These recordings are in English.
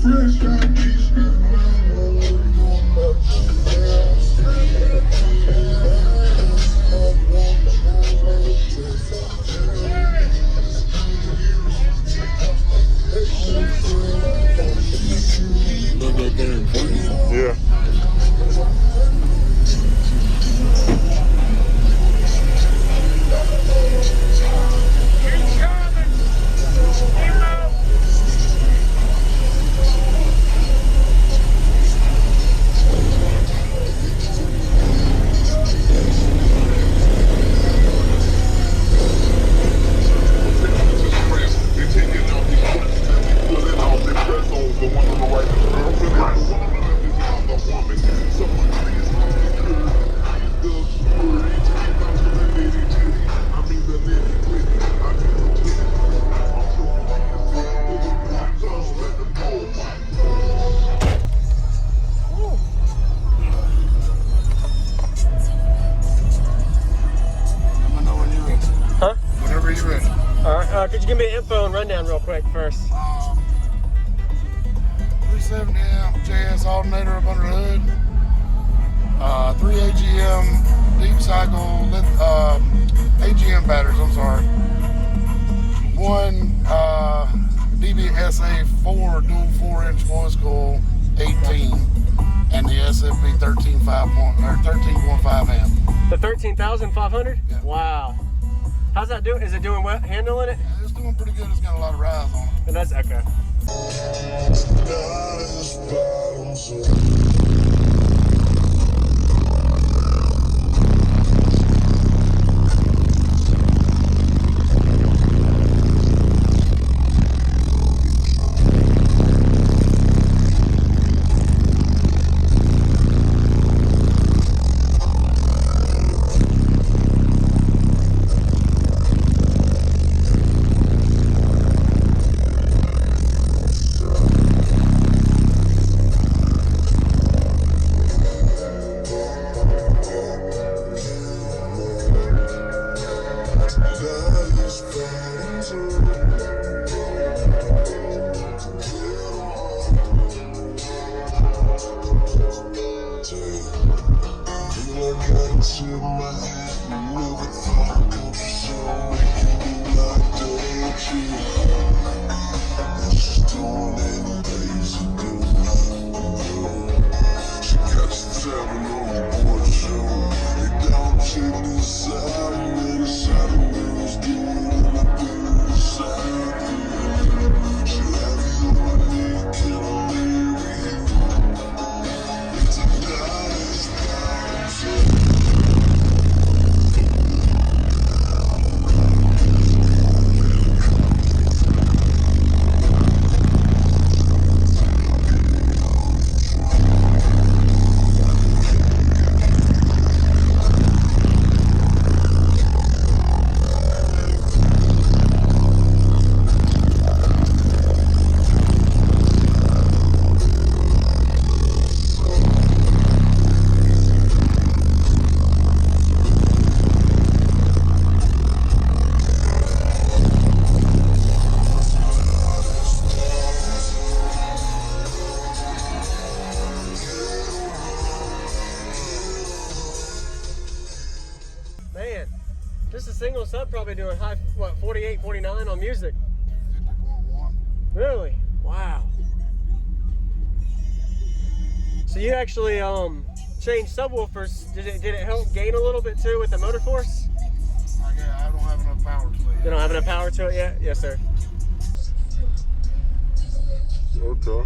Yeah. Huh? Whenever you're ready. Alright, could you give me an info and rundown real quick first? 370 Amp JS Alternator up under the hood. 3 AGM deep cycle AGM batteries, I'm sorry. One DBSA 4 dual 4-inch voice coil 18 and the SFB 13.5 amp. The 13,500? Yeah. Wow. How's that doing? Is it doing well handling it? Yeah, it's doing pretty good. It's got a lot of rise on it. And that's okay. Man, just a single sub probably doing high, what, 48, 49 on music? 50.1. Really? Wow. So you actually changed subwoofers. Did it help gain a little bit too with the motor force? I don't have enough power to it yet. You don't have enough power to it yet? Yes, sir. Okay.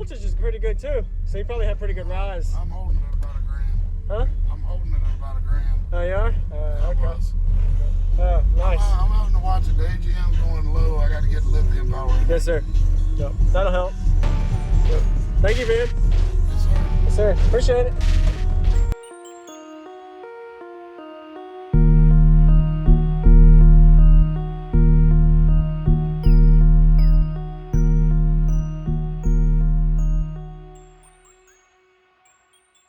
voltage is pretty good too. So you probably have pretty good rise. I'm holding it about $1,000. Huh? I'm holding it at about $1,000. Oh, you are? I Okay. was. Oh, nice. I'm having to watch it. The AGM's going low. I got to get lithium power in. Yes, sir. Yep. That'll help. Yep. Thank you, man. Yes, sir. Yes, sir. Appreciate it.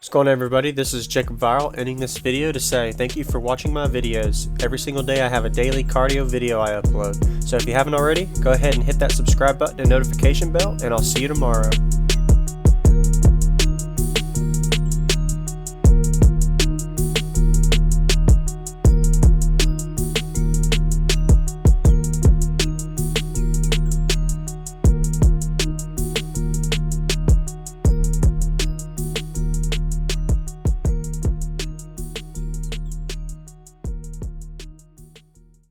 What's going on, everybody? This is Jacob Viral, ending this video to say thank you for watching my videos. Every single day I have a daily cardio video I upload. So if you haven't already, go ahead and hit that subscribe button and notification bell, and I'll see you tomorrow.